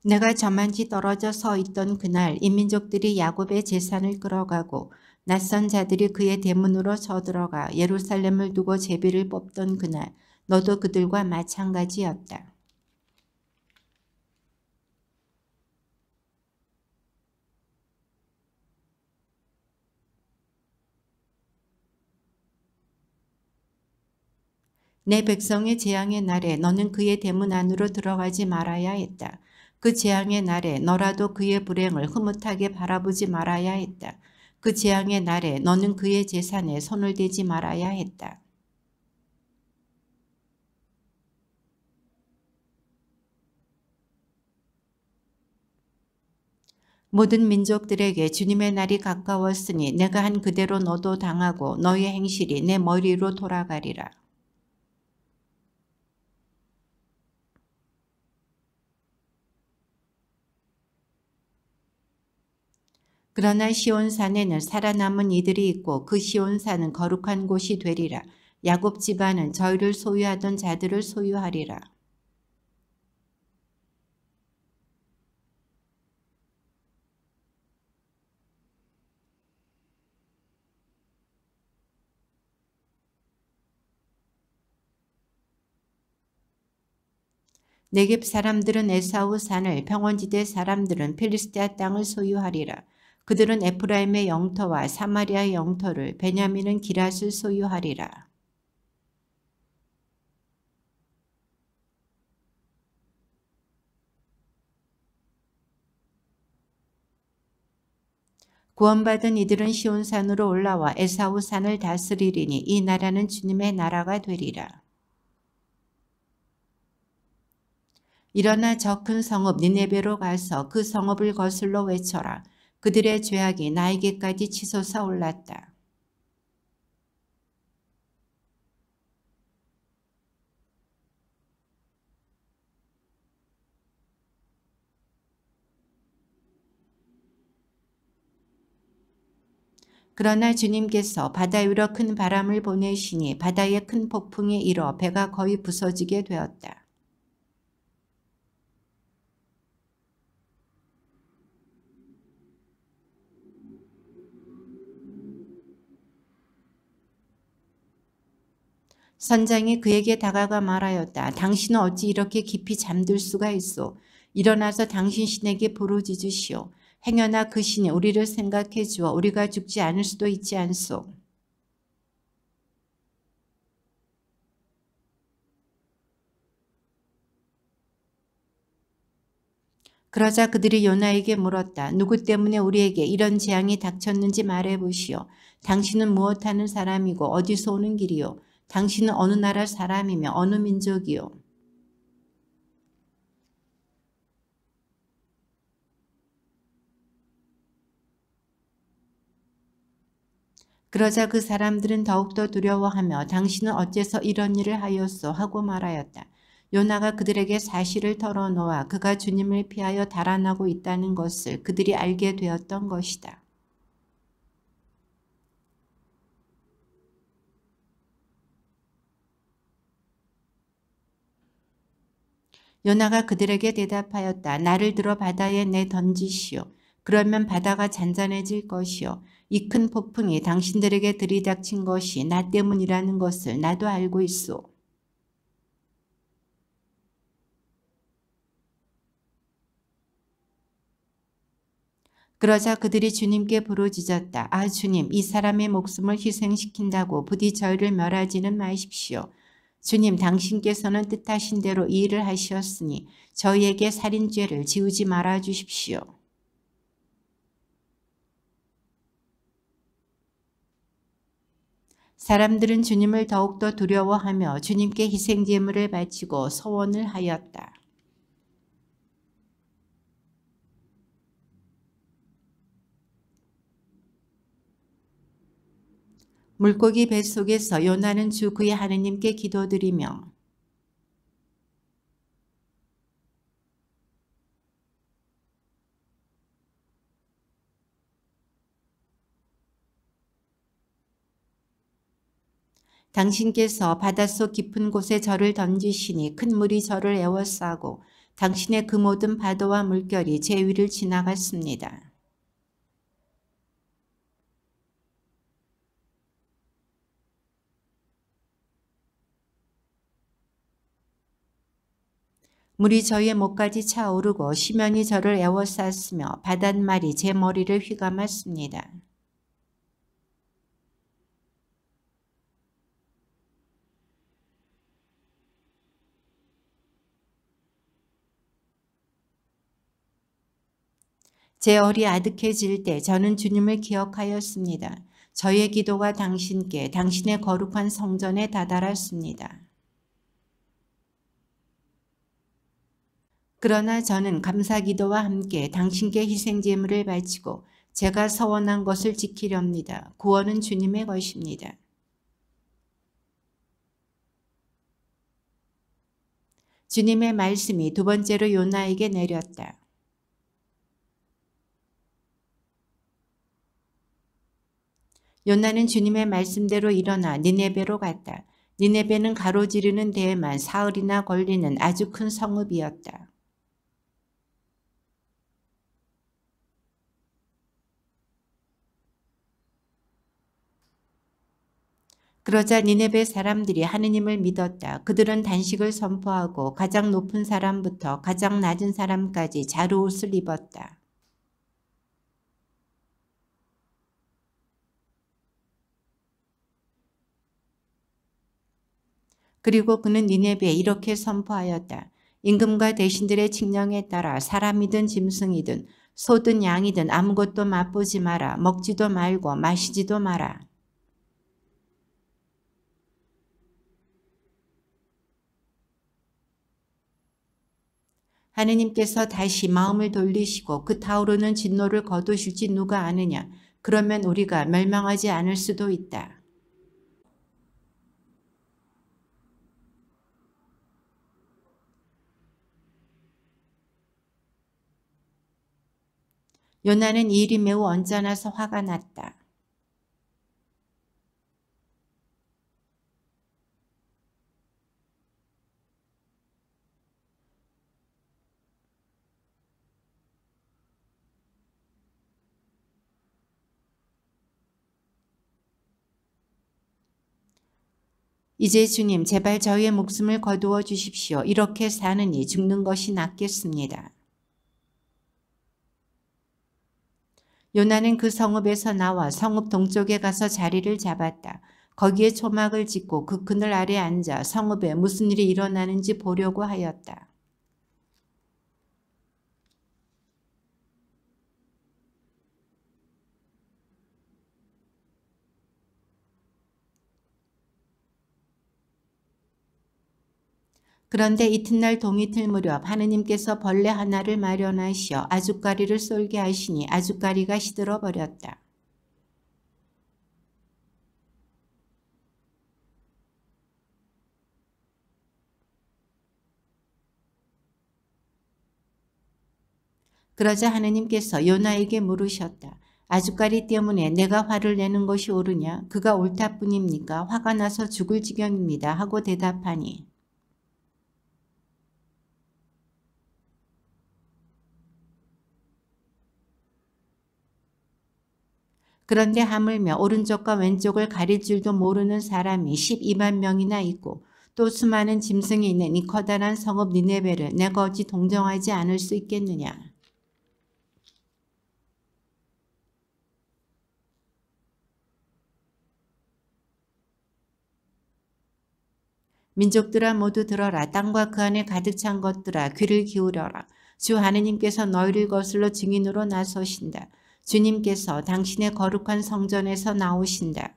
내가 저만치 떨어져 서 있던 그날 이민족들이 야곱의 재산을 끌어가고 낯선 자들이 그의 대문으로 쳐들어가 예루살렘을 두고 제비를 뽑던 그날 너도 그들과 마찬가지였다. 내 백성의 재앙의 날에 너는 그의 대문 안으로 들어가지 말아야 했다. 그 재앙의 날에 너라도 그의 불행을 흐뭇하게 바라보지 말아야 했다. 그 재앙의 날에 너는 그의 재산에 손을 대지 말아야 했다. 모든 민족들에게 주님의 날이 가까웠으니 내가 한 그대로 너도 당하고 너의 행실이 내 머리로 돌아가리라. 그러나 시온산에는 살아남은 이들이 있고 그 시온산은 거룩한 곳이 되리라. 야곱 집안은 저희를 소유하던 자들을 소유하리라. 네겝 사람들은 에사우 산을, 평원지대 사람들은 필리스티아 땅을 소유하리라. 그들은 에프라임의 영토와 사마리아의 영토를, 베냐민은 기랏을 소유하리라. 구원받은 이들은 시온산으로 올라와 에사우 산을 다스리리니 이 나라는 주님의 나라가 되리라. 일어나 저 큰 성읍 니네베로 가서 그 성읍을 거슬러 외쳐라. 그들의 죄악이 나에게까지 치솟아 올랐다. 그러나 주님께서 바다 위로 큰 바람을 보내시니 바다에 큰 폭풍이 일어 배가 거의 부서지게 되었다. 선장이 그에게 다가가 말하였다. 당신은 어찌 이렇게 깊이 잠들 수가 있소? 일어나서 당신 신에게 부르짖으시오. 행여나 그 신이 우리를 생각해 주어 우리가 죽지 않을 수도 있지 않소. 그러자 그들이 요나에게 물었다. 누구 때문에 우리에게 이런 재앙이 닥쳤는지 말해보시오. 당신은 무엇하는 사람이고 어디서 오는 길이요? 당신은 어느 나라 사람이며 어느 민족이요? 그러자 그 사람들은 더욱더 두려워하며 당신은 어째서 이런 일을 하였소 하고 말하였다. 요나가 그들에게 사실을 털어놓아 그가 주님을 피하여 달아나고 있다는 것을 그들이 알게 되었던 것이다. 요나가 그들에게 대답하였다. 나를 들어 바다에 내 던지시오. 그러면 바다가 잔잔해질 것이요. 이 큰 폭풍이 당신들에게 들이닥친 것이 나 때문이라는 것을 나도 알고 있소. 그러자 그들이 주님께 부르짖었다. 아 주님, 이 사람의 목숨을 희생시킨다고 부디 저희를 멸하지는 마십시오. 주님, 당신께서는 뜻하신 대로 이 일을 하시었으니 저희에게 살인죄를 지우지 말아 주십시오. 사람들은 주님을 더욱더 두려워하며 주님께 희생제물을 바치고 소원을 하였다. 물고기 뱃속에서 요나는 주 그의 하느님께 기도드리며 당신께서 바닷속 깊은 곳에 저를 던지시니 큰 물이 저를 에워싸고 당신의 그 모든 파도와 물결이 제 위를 지나갔습니다. 물이 저의 목까지 차오르고 시면이 저를 에워쌌으며 바닷말이 제 머리를 휘감았습니다. 제 얼이 아득해질 때 저는 주님을 기억하였습니다. 저의 기도가 당신께 당신의 거룩한 성전에 다다랐습니다. 그러나 저는 감사기도와 함께 당신께 희생제물을 바치고 제가 서원한 것을 지키렵니다. 구원은 주님의 것입니다. 주님의 말씀이 두 번째로 요나에게 내렸다. 요나는 주님의 말씀대로 일어나 니네베로 갔다. 니네베는 가로지르는 데에만 사흘이나 걸리는 아주 큰 성읍이었다. 그러자 니네베 사람들이 하느님을 믿었다. 그들은 단식을 선포하고 가장 높은 사람부터 가장 낮은 사람까지 자루옷을 입었다. 그리고 그는 니네베에 이렇게 선포하였다. 임금과 대신들의 칙령에 따라 사람이든 짐승이든 소든 양이든 아무것도 맛보지 마라. 먹지도 말고 마시지도 마라. 하느님께서 다시 마음을 돌리시고 그 타오르는 진노를 거두실지 누가 아느냐. 그러면 우리가 멸망하지 않을 수도 있다. 요나는 이 일이 매우 언짢아서 화가 났다. 이제 주님 제발 저희의 목숨을 거두어 주십시오. 이렇게 사느니 죽는 것이 낫겠습니다. 요나는 그 성읍에서 나와 성읍 동쪽에 가서 자리를 잡았다. 거기에 초막을 짓고 그 그늘 아래 앉아 성읍에 무슨 일이 일어나는지 보려고 하였다. 그런데 이튿날 동이틀 무렵 하느님께서 벌레 하나를 마련하시어 아주까리를 쏠게 하시니 아주까리가 시들어 버렸다. 그러자 하느님께서 요나에게 물으셨다. 아주까리 때문에 내가 화를 내는 것이 옳으냐? 그가 옳다 뿐입니까? 화가 나서 죽을 지경입니다. 하고 대답하니 그런데 하물며 오른쪽과 왼쪽을 가릴 줄도 모르는 사람이 12만 명이나 있고 또 수많은 짐승이 있는 이 커다란 성읍 니네베를 내가 어찌 동정하지 않을 수 있겠느냐. 민족들아 모두 들어라. 땅과 그 안에 가득 찬 것들아 귀를 기울여라. 주 하느님께서 너희를 거슬러 증인으로 나서신다. 주님께서 당신의 거룩한 성전에서 나오신다.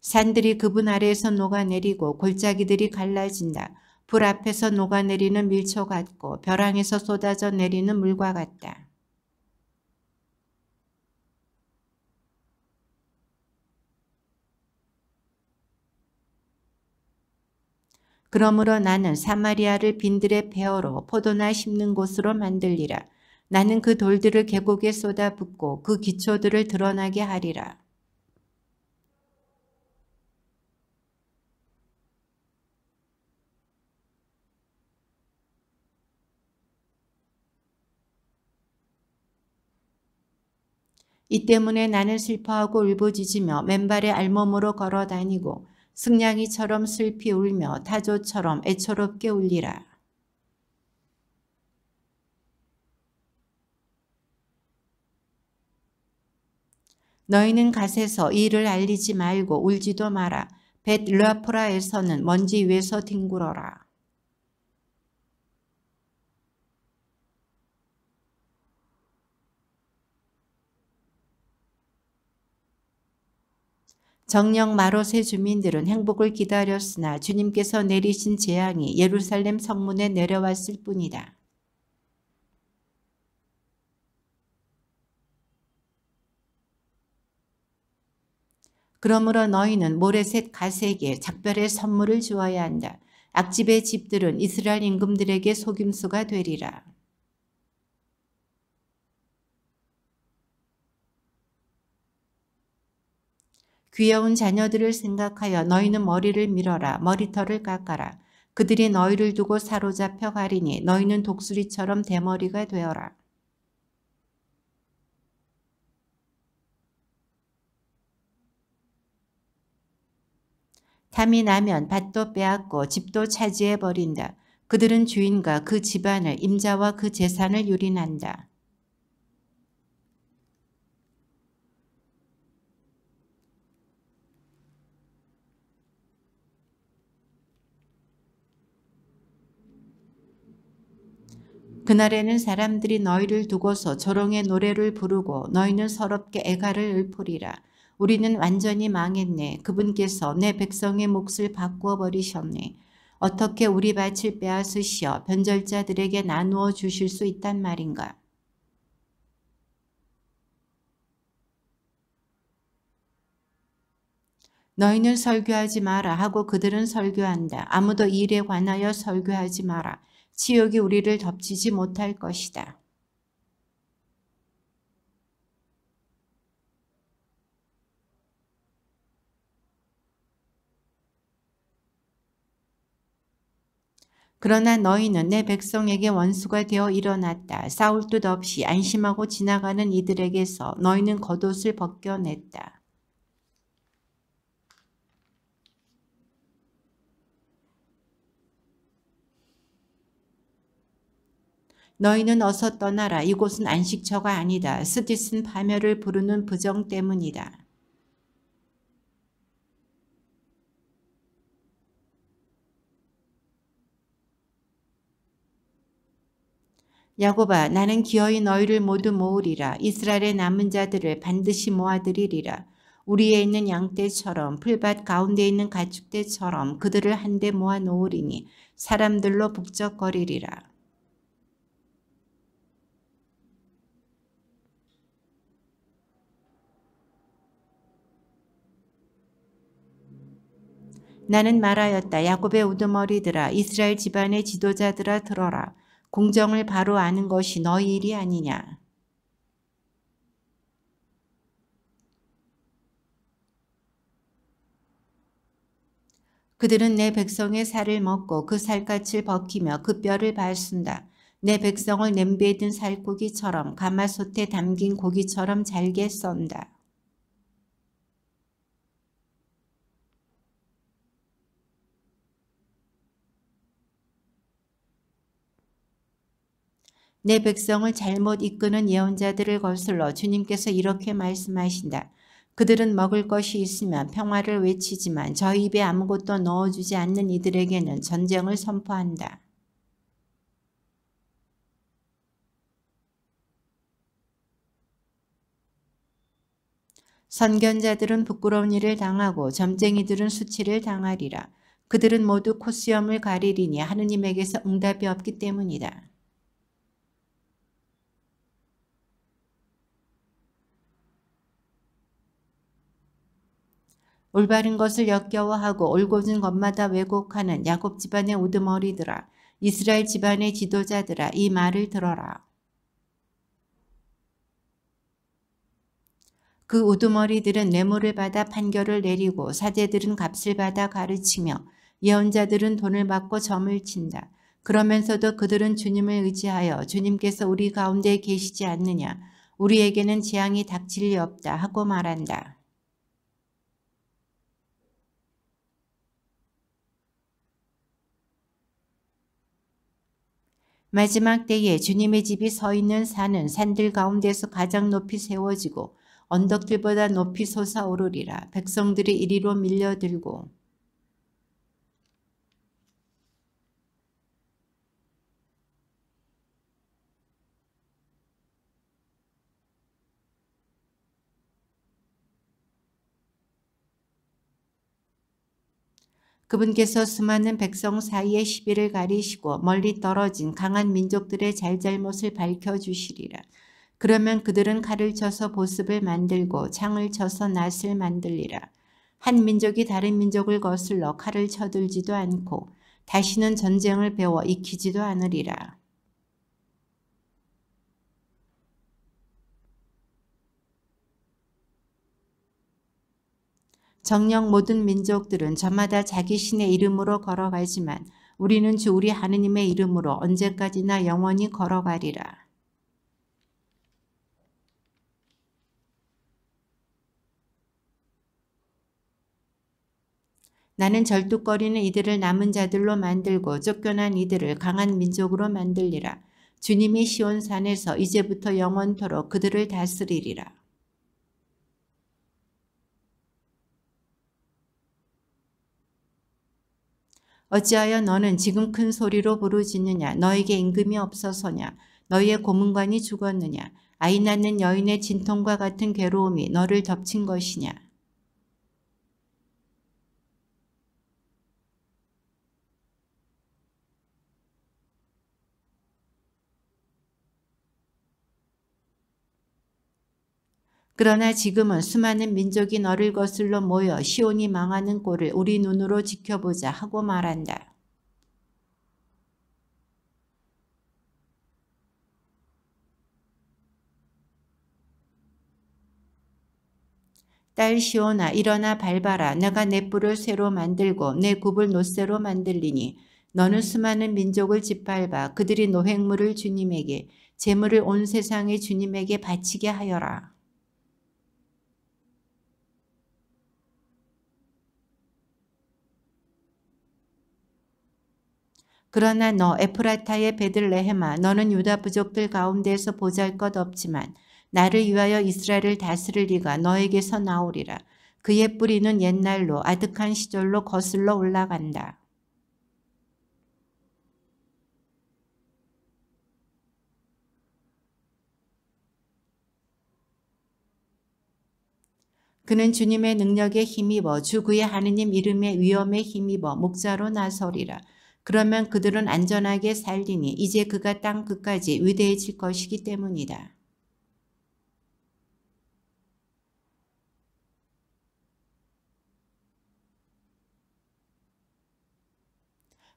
산들이 그분 아래에서 녹아내리고 골짜기들이 갈라진다. 불 앞에서 녹아내리는 밀초 같고 벼랑에서 쏟아져 내리는 물과 같다. 그러므로 나는 사마리아를 빈들의 폐허로 포도나 심는 곳으로 만들리라. 나는 그 돌들을 계곡에 쏟아붓고 그 기초들을 드러나게 하리라. 이 때문에 나는 슬퍼하고 울부짖으며 맨발의 알몸으로 걸어다니고 승냥이처럼 슬피 울며 타조처럼 애처롭게 울리라. 너희는 갓에서 이 일을 알리지 말고 울지도 마라. 벳 르아포라에서는 먼지 위에서 뒹굴어라. 정녕 마롯의 주민들은 행복을 기다렸으나 주님께서 내리신 재앙이 예루살렘 성문에 내려왔을 뿐이다. 그러므로 너희는 모레셋 갓에게 작별의 선물을 주어야 한다. 악집의 집들은 이스라엘 임금들에게 속임수가 되리라. 귀여운 자녀들을 생각하여 너희는 머리를 밀어라. 머리털을 깎아라. 그들이 너희를 두고 사로잡혀 가리니 너희는 독수리처럼 대머리가 되어라. 탐이 나면 밭도 빼앗고 집도 차지해버린다. 그들은 주인과 그 집안을 임자와 그 재산을 유린한다. 그날에는 사람들이 너희를 두고서 조롱의 노래를 부르고 너희는 서럽게 애가를 읊으리라. 우리는 완전히 망했네. 그분께서 내 백성의 몫을 바꾸어 버리셨네. 어떻게 우리 밭을 빼앗으시어 변절자들에게 나누어 주실 수 있단 말인가. 너희는 설교하지 마라 하고 그들은 설교한다. 아무도 이 일에 관하여 설교하지 마라. 치욕이 우리를 덮치지 못할 것이다. 그러나 너희는 내 백성에게 원수가 되어 일어났다. 싸울 듯 없이 안심하고 지나가는 이들에게서 너희는 겉옷을 벗겨냈다. 너희는 어서 떠나라. 이곳은 안식처가 아니다. 스디슨 파멸을 부르는 부정 때문이다. 야곱아, 나는 기어이 너희를 모두 모으리라. 이스라엘의 남은 자들을 반드시 모아들이리라. 우리에 있는 양떼처럼 풀밭 가운데 있는 가축떼처럼 그들을 한데 모아 놓으리니 사람들로 북적거리리라. 나는 말하였다. 야곱의 우두머리들아, 이스라엘 집안의 지도자들아 들어라. 공정을 바로 아는 것이 너희 일이 아니냐. 그들은 내 백성의 살을 먹고 그 살갗을 벗기며 그 뼈를 밟순다. 내 백성을 냄비에 든 살코기처럼 가마솥에 담긴 고기처럼 잘게 썬다. 내 백성을 잘못 이끄는 예언자들을 거슬러 주님께서 이렇게 말씀하신다. 그들은 먹을 것이 있으면 평화를 외치지만 저희 입에 아무것도 넣어주지 않는 이들에게는 전쟁을 선포한다. 선견자들은 부끄러운 일을 당하고 점쟁이들은 수치를 당하리라. 그들은 모두 콧수염을 가리리니 하느님에게서 응답이 없기 때문이다. 올바른 것을 역겨워하고 올곧은 것마다 왜곡하는 야곱 집안의 우두머리들아, 이스라엘 집안의 지도자들아, 이 말을 들어라. 그 우두머리들은 뇌물을 받아 판결을 내리고 사제들은 값을 받아 가르치며 예언자들은 돈을 받고 점을 친다. 그러면서도 그들은 주님을 의지하여 주님께서 우리 가운데 계시지 않느냐, 우리에게는 재앙이 닥칠 리 없다 하고 말한다. 마지막 때에 주님의 집이 서 있는 산은 산들 가운데서 가장 높이 세워지고 언덕들보다 높이 솟아오르리라. 백성들이 이리로 밀려들고 그분께서 수많은 백성 사이에 시비를 가리시고 멀리 떨어진 강한 민족들의 잘잘못을 밝혀주시리라. 그러면 그들은 칼을 쳐서 보습을 만들고 창을 쳐서 낫을 만들리라. 한 민족이 다른 민족을 거슬러 칼을 쳐들지도 않고 다시는 전쟁을 배워 익히지도 않으리라. 정녕 모든 민족들은 저마다 자기 신의 이름으로 걸어가지만 우리는 주 우리 하느님의 이름으로 언제까지나 영원히 걸어가리라. 나는 절뚝거리는 이들을 남은 자들로 만들고 쫓겨난 이들을 강한 민족으로 만들리라. 주님이 시온산에서 이제부터 영원토록 그들을 다스리리라. 어찌하여 너는 지금 큰 소리로 부르짖느냐? 너에게 임금이 없어서냐? 너희의 고문관이 죽었느냐? 아이 낳는 여인의 진통과 같은 괴로움이 너를 덮친 것이냐? 그러나 지금은 수많은 민족이 너를 거슬러 모여 시온이 망하는 꼴을 우리 눈으로 지켜보자 하고 말한다. 딸 시온아 일어나 밟아라. 내가 내 뿔을 쇠로 만들고 내 굽을 노쇠로 만들리니 너는 수많은 민족을 짓밟아 그들이 노획물을 주님에게 재물을 온 세상의 주님에게 바치게 하여라. 그러나 너 에프라타의 베들레헴아 너는 유다 부족들 가운데서 보잘것없지만 나를 위하여 이스라엘을 다스릴 이가 너에게서 나오리라. 그의 뿌리는 옛날로 아득한 시절로 거슬러 올라간다. 그는 주님의 능력에 힘입어 주 그의 하느님 이름의 위엄에 힘입어 목자로 나서리라. 그러면 그들은 안전하게 살리니 이제 그가 땅 끝까지 위대해질 것이기 때문이다.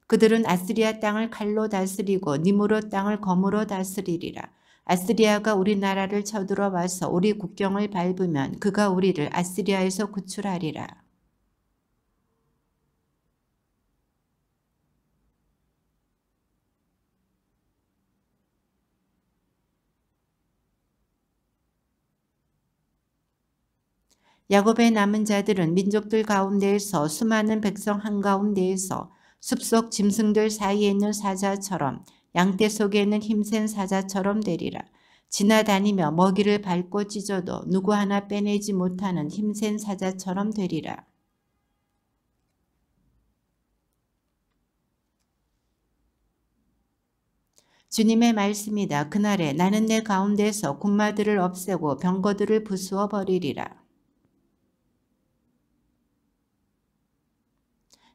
그들은 아스리아 땅을 칼로 다스리고 니무롯 땅을 검으로 다스리리라. 아스리아가 우리나라를 쳐들어와서 우리 국경을 밟으면 그가 우리를 아스리아에서 구출하리라. 야곱의 남은 자들은 민족들 가운데에서 수많은 백성 한가운데에서 숲속 짐승들 사이에 있는 사자처럼 양떼 속에 있는 힘센 사자처럼 되리라. 지나다니며 먹이를 밟고 찢어도 누구 하나 빼내지 못하는 힘센 사자처럼 되리라. 주님의 말씀이다. 그날에 나는 내 가운데서 군마들을 없애고 병거들을 부수어 버리리라.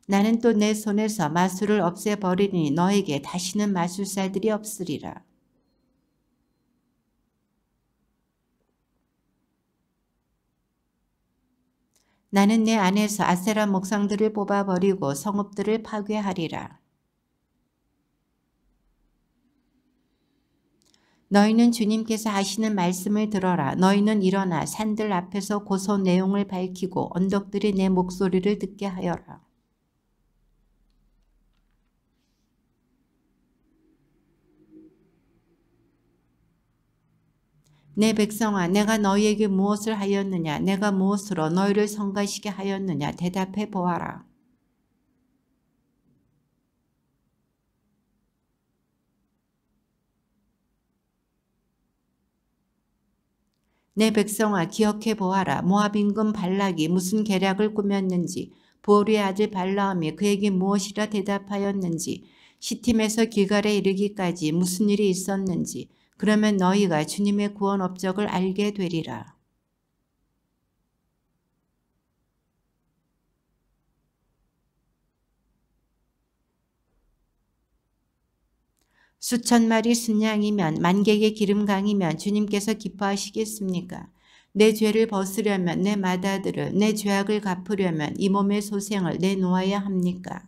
나는 또 내 손에서 마술을 없애버리니 너에게 다시는 마술사들이 없으리라. 나는 내 안에서 아세라 목상들을 뽑아버리고 성읍들을 파괴하리라. 너희는 주님께서 하시는 말씀을 들어라. 너희는 일어나 산들 앞에서 고소 내용을 밝히고 언덕들이 내 목소리를 듣게 하여라. 내 백성아, 내가 너희에게 무엇을 하였느냐? 내가 무엇으로 너희를 성가시게 하였느냐? 대답해 보아라. 내 백성아, 기억해 보아라. 모압 임금 발락이 무슨 계략을 꾸몄는지, 부올의 아들 발라함이 그에게 무엇이라 대답하였는지, 시팀에서 길갈에 이르기까지 무슨 일이 있었는지, 그러면 너희가 주님의 구원 업적을 알게 되리라. 수천 마리 순양이면 만객의 기름강이면 주님께서 기뻐하시겠습니까? 내 죄를 벗으려면 내 마다들을, 내 죄악을 갚으려면 이 몸의 소생을 내놓아야 합니까?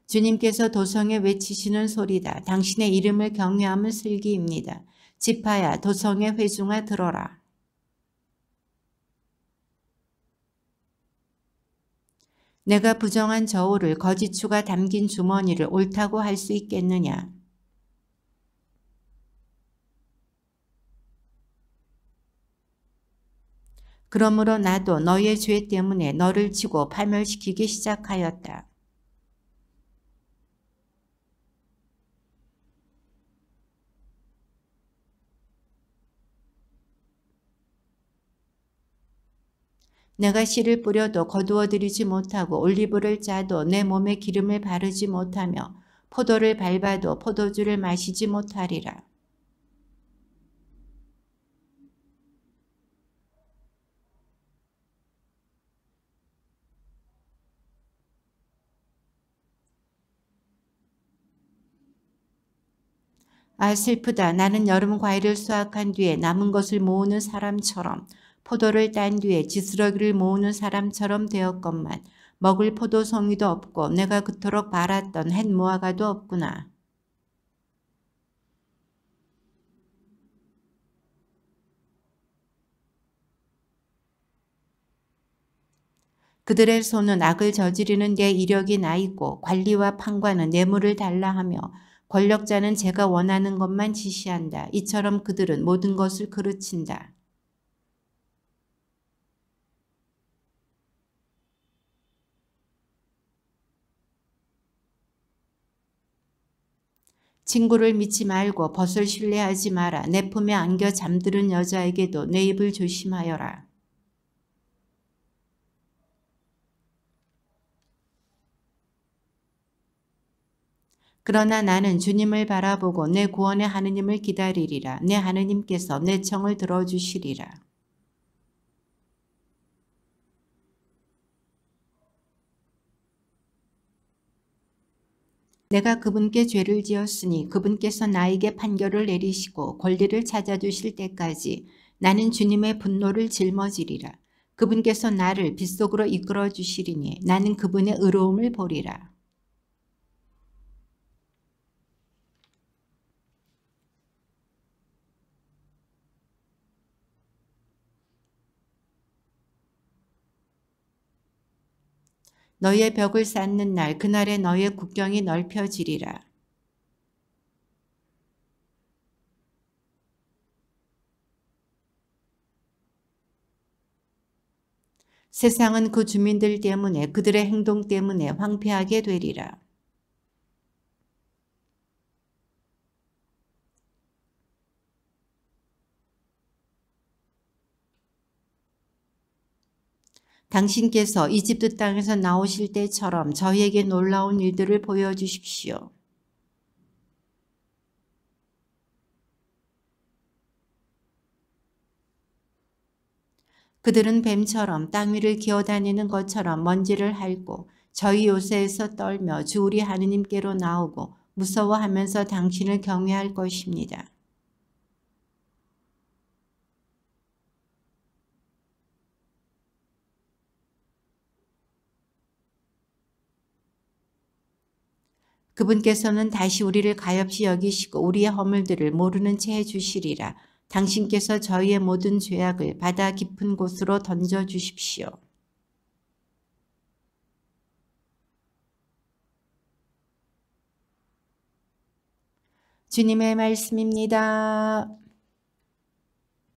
주님께서 도성에 외치시는 소리다. 당신의 이름을 경외함은 슬기입니다. 지파야, 도성의 회중아 들어라. 내가 부정한 저울을, 거짓추가 담긴 주머니를 옳다고 할 수 있겠느냐? 그러므로 나도 너의 죄 때문에 너를 치고 파멸시키기 시작하였다. 내가 씨를 뿌려도 거두어들이지 못하고 올리브를 짜도 내 몸에 기름을 바르지 못하며 포도를 밟아도 포도주를 마시지 못하리라. 아, 슬프다. 나는 여름 과일을 수확한 뒤에 남은 것을 모으는 사람처럼, 포도를 딴 뒤에 지스러기를 모으는 사람처럼 되었건만 먹을 포도송이도 없고 내가 그토록 바랐던 햇 무화과도 없구나. 그들의 손은 악을 저지르는 데 이력이 나 있고 관리와 판관은 뇌물을 달라 하며 권력자는 제가 원하는 것만 지시한다. 이처럼 그들은 모든 것을 그르친다. 친구를 믿지 말고 벗을 신뢰하지 마라. 내 품에 안겨 잠드는 여자에게도 내 입을 조심하여라. 그러나 나는 주님을 바라보고 내 구원의 하느님을 기다리리라. 내 하느님께서 내 청을 들어주시리라. 내가 그분께 죄를 지었으니 그분께서 나에게 판결을 내리시고 권리를 찾아주실 때까지 나는 주님의 분노를 짊어지리라. 그분께서 나를 빗속으로 이끌어 주시리니 나는 그분의 의로움을 보리라. 너의 벽을 쌓는 날 그날에 너의 국경이 넓혀지리라. 세상은 그 주민들 때문에 그들의 행동 때문에 황폐하게 되리라. 당신께서 이집트 땅에서 나오실 때처럼 저희에게 놀라운 일들을 보여주십시오. 그들은 뱀처럼 땅 위를 기어다니는 것처럼 먼지를 핥고 저희 요새에서 떨며 주 우리 하느님께로 나오고 무서워하면서 당신을 경외할 것입니다. 그분께서는 다시 우리를 가엾이 여기시고 우리의 허물들을 모르는 채 해주시리라. 당신께서 저희의 모든 죄악을 바다 깊은 곳으로 던져주십시오. 주님의 말씀입니다.